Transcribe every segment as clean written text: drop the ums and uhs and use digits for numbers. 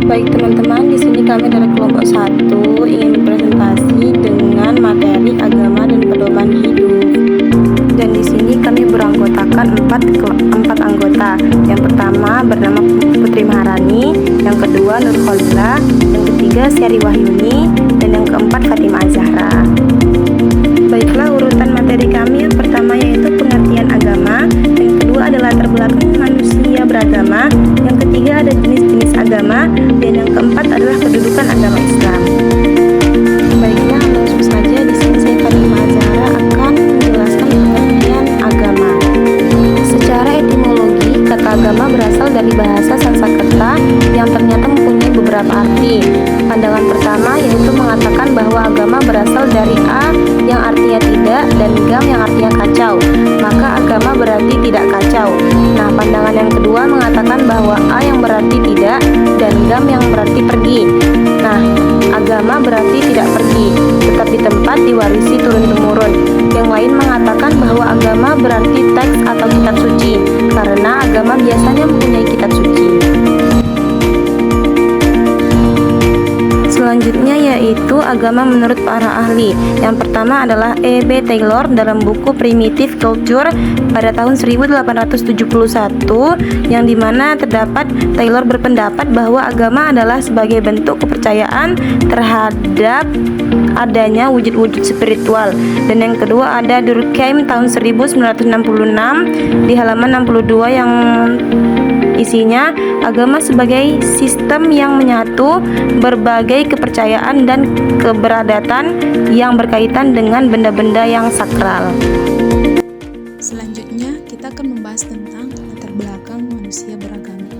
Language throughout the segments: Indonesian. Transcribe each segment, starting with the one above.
Baik teman-teman, di sini kami dari kelompok 1 ingin presentasi dengan materi agama dan pedoman hidup. Dan di sini kami beranggotakan empat anggota. Yang pertama bernama Putri Maharani, yang kedua Nur Kholila, yang ketiga Syari Wahyuni, dan yang keempat Fatimah Zahra. Baiklah, urutan materi kami yang pertama yaitu pengertian agama, yang kedua adalah latar belakang manusia beragama, yang ketiga ada jenis-jenis agama, dan yang keempat adalah kedudukan agama Islam. Baiklah, langsung saja di sini saya Fatimah Zahra akan menjelaskan pengertian agama. Secara etimologi, kata agama berasal dari bahasa Sanskerta yang ternyata mempunyai beberapa arti. Pandangan pertama yaitu mengatakan bahwa agama berasal dari A yang artinya tidak dan gam yang artinya kacau, maka agama berarti tidak kacau. Nah, pandangan yang kedua mengatakan bahwa A yang berarti tidak dan gam yang berarti pergi. Nah, agama berarti tidak pergi, tetap di tempat, diwarisi turun-temurun. Yang lain mengatakan bahwa agama berarti teks atau kitab suci, karena agama biasanya mempunyai kitab suci. Selanjutnya yaitu agama menurut para ahli. Yang pertama adalah E.B. Taylor dalam buku Primitive Culture pada tahun 1871, yang dimana terdapat Taylor berpendapat bahwa agama adalah sebagai bentuk kepercayaan terhadap adanya wujud-wujud spiritual. Dan yang kedua ada Durkheim tahun 1966 di halaman 62 yang isinya agama sebagai sistem yang menyatu berbagai kepercayaan dan keberadatan yang berkaitan dengan benda-benda yang sakral. Selanjutnya kita akan membahas tentang latar belakang manusia beragama.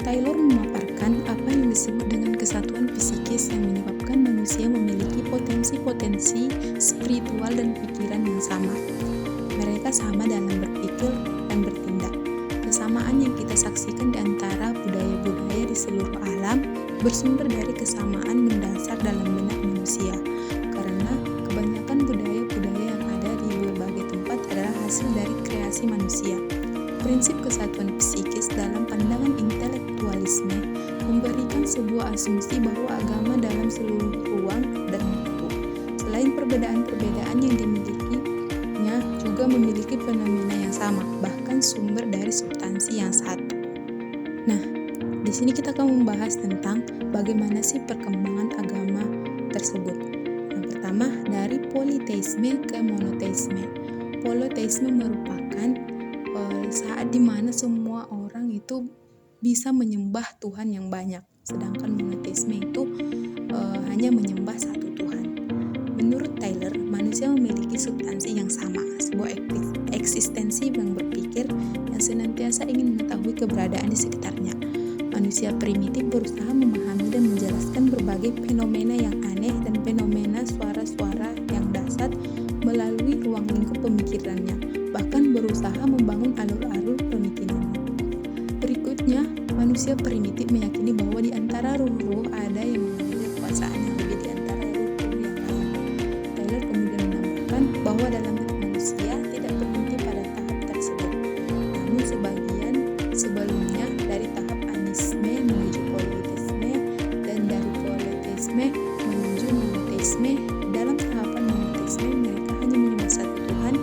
Taylor memaparkan apa yang disebut dengan kesatuan psikis yang menyebabkan manusia memiliki potensi-potensi spiritual dan pikiran yang sama. Mereka sama dalam berpikir dan bertindak. Kesamaan yang kita saksikan di antara budaya-budaya di seluruh alam bersumber dari kesamaan mendasar dalam benak manusia, karena kebanyakan budaya-budaya yang ada di berbagai tempat adalah hasil dari kreasi manusia. Prinsip kesatuan psikis dalam pandangan intelektualisme memberikan sebuah asumsi bahwa agama dalam seluruh ruang dan waktu, selain perbedaan-perbedaan yang dimilikinya, juga memiliki fenomena yang sama, bahkan sumber dari substansi yang satu. Nah, di sini kita akan membahas tentang bagaimana sih perkembangan agama tersebut. Yang pertama, dari politeisme ke monoteisme. Politeisme merupakan saat dimana semua orang itu bisa menyembah Tuhan yang banyak, sedangkan monoteisme itu hanya menyembah satu Tuhan. Menurut Taylor, manusia memiliki substansi yang sama, sebuah eksistensi yang berpikir yang senantiasa ingin mengetahui keberadaan di sekitarnya. Manusia primitif berusaha memahami dan menjelaskan berbagai fenomena yang aneh dan fenomena suara-suara yang dahsyat melalui ruang lingkup pemikirannya, bahkan berusaha membangun alur-alur pemikirannya. Berikutnya, manusia primitif meyakini bahwa di antara ruh-ruh ada yang memiliki kekuasaan yang lebih di antara ruh-ruh yang lain. Taylor kemudian menambahkan bahwa dalam manusia tidak berhenti pada tahap tersebut, namun sebagian sebelumnya dari tahap anisme menuju politeisme dan dari politeisme menuju monoteisme. Dalam tahapan monoteisme mereka hanya menyembah satu Tuhan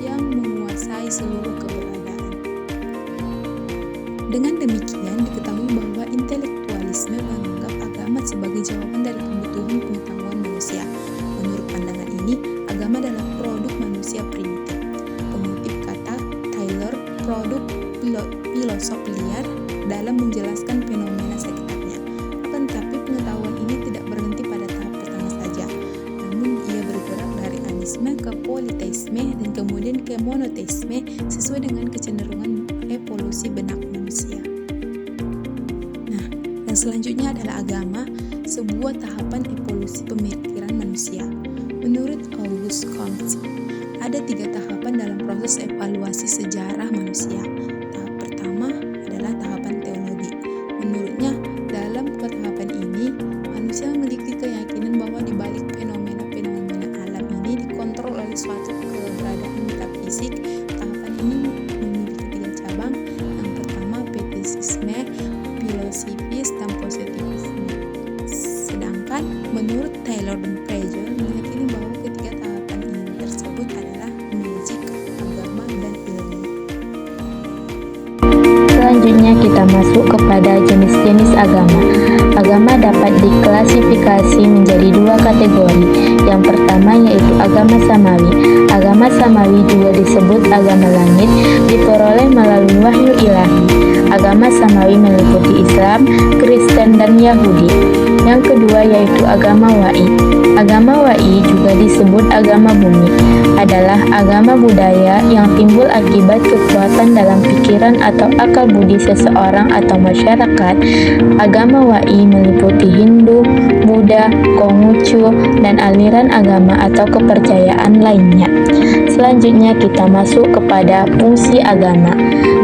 yang menguasai seluruh keberadaan. Dengan demikian diketahui bahwa intelektualisme menganggap agama sebagai jawaban dari kebutuhan pengetahuan manusia. Menurut pandangan ini, agama adalah produk manusia primitif. Pengutip kata Taylor, produk filosof liar dalam menjelaskan fenomena sekitarnya. Akan tetapi pengetahuan ini tidak berhenti pada tahap pertama saja, namun ia bergerak dari anisme ke politeisme dan kemudian ke monoteisme sesuai dengan kecenderungan evolusi benak manusia. Nah, yang selanjutnya adalah agama, sebuah tahapan evolusi pemikiran manusia. Menurut Auguste Comte, ada 3 tahapan dalam proses evaluasi sejarah manusia. Tahap pertama adalah tahapan teologi. Menurutnya, dalam tahapan ini, manusia memiliki keyakinan bahwa di balik fenomena-fenomena alam ini dikontrol oleh suatu keberadaan metafisik. Tahapan ini memiliki 3 cabang. Yang pertama, pietisme, filosofis, dan positif. Bahkan menurut Taylor dan Fraser meyakini bahwa ketiga tahapan ini tersebut adalah magic, agama, dan ilmu. Selanjutnya kita masuk kepada jenis-jenis agama. Agama dapat diklasifikasi menjadi dua kategori. Yang pertama yaitu agama samawi. Agama samawi juga disebut agama langit, diperoleh melalui wahyu ilahi. Agama samawi meliputi Islam, Kristen, dan Yahudi. Yang kedua yaitu agama wa'i. Agama wa'i juga disebut agama bumi, adalah agama budaya yang timbul akibat kekuatan dalam pikiran atau akal budi seseorang atau masyarakat. Agama wa'i meliputi Hindu, Buddha, Konghucu, dan aliran agama atau kepercayaan lainnya. Selanjutnya kita masuk kepada fungsi agama.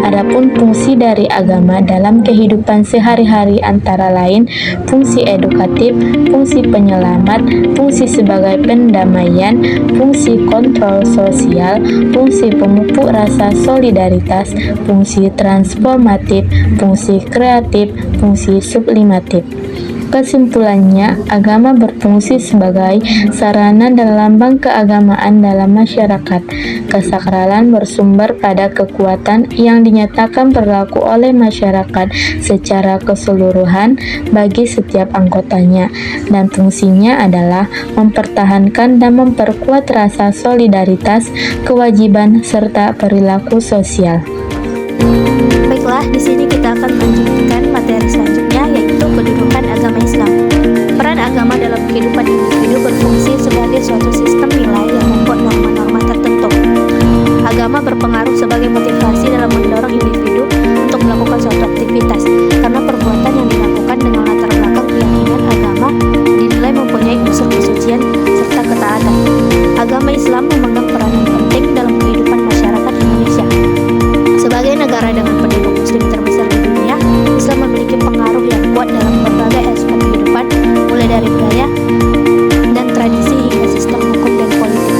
Adapun fungsi dari agama dalam kehidupan sehari-hari antara lain fungsi edukatif, fungsi penyelamat, fungsi sebagai pendamaian, fungsi kontrol sosial, fungsi pemupuk rasa solidaritas, fungsi transformatif, fungsi kreatif, fungsi sublimatif. Kesimpulannya, agama berfungsi sebagai sarana dan lambang keagamaan dalam masyarakat. Kesakralan bersumber pada kekuatan yang dinyatakan berlaku oleh masyarakat secara keseluruhan bagi setiap anggotanya, dan fungsinya adalah mempertahankan dan memperkuat rasa solidaritas, kewajiban, serta perilaku sosial. Baiklah, di sini kita akan melanjutkan materi selanjutnya, yaitu kedudukan agama Islam. Peran agama dalam kehidupan individu berfungsi sebagai suatu sistem nilai yang membuat norma-norma tertentu. Agama berpengaruh sebagai motivasi dalam mendorong individu untuk melakukan suatu aktivitas, karena perbuatan yang dilakukan dengan latar belakang keyakinan agama dinilai mempunyai unsur kesucian serta ketaatan. Agama Islam memegang peranan penting dalam kehidupan masyarakat Indonesia. Sebagai negara dengan penduduk muslim terbesar di dunia, Islam memiliki pengaruh yang kuat dalam berbagai aspek kehidupan, mulai dari budaya dan tradisi hingga sistem hukum dan politik.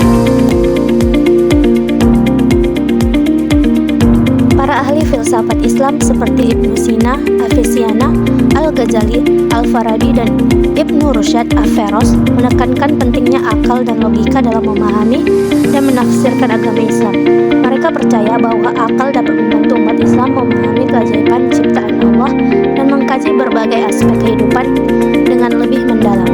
Para ahli filsafat Islam seperti Ibnu Sina, Avicenna, Al-Ghazali, Al-Farabi, dan Ibnu Rushd Averroes menekankan pentingnya akal dan logika dalam memahami dan menafsirkan agama Islam. Mereka percaya bahwa akal dapat membantu umat Islam memahami keajaiban ciptaan Allah dan mengkaji berbagai aspek kehidupan dengan lebih mendalam.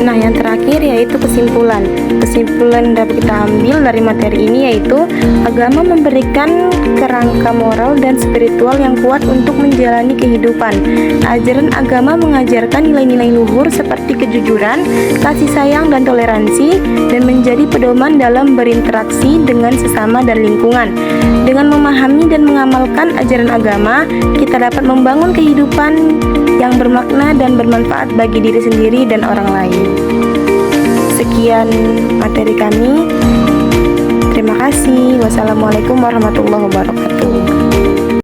Nah, yang terakhir yaitu kesimpulan. Kesimpulan dapat kita ambil dari materi ini yaitu agama memberikan kerangka moral dan spiritual yang kuat untuk menjalani kehidupan. Ajaran agama mengajarkan nilai-nilai luhur seperti kejujuran, kasih sayang, dan toleransi, dan menjadi pedoman dalam berinteraksi dengan sesama dan lingkungan. Dengan memahami dan mengamalkan ajaran agama, kita dapat membangun kehidupan yang bermakna dan bermanfaat bagi diri sendiri dan orang lain. Sekian materi kami. Terima kasih. Wassalamualaikum warahmatullahi wabarakatuh.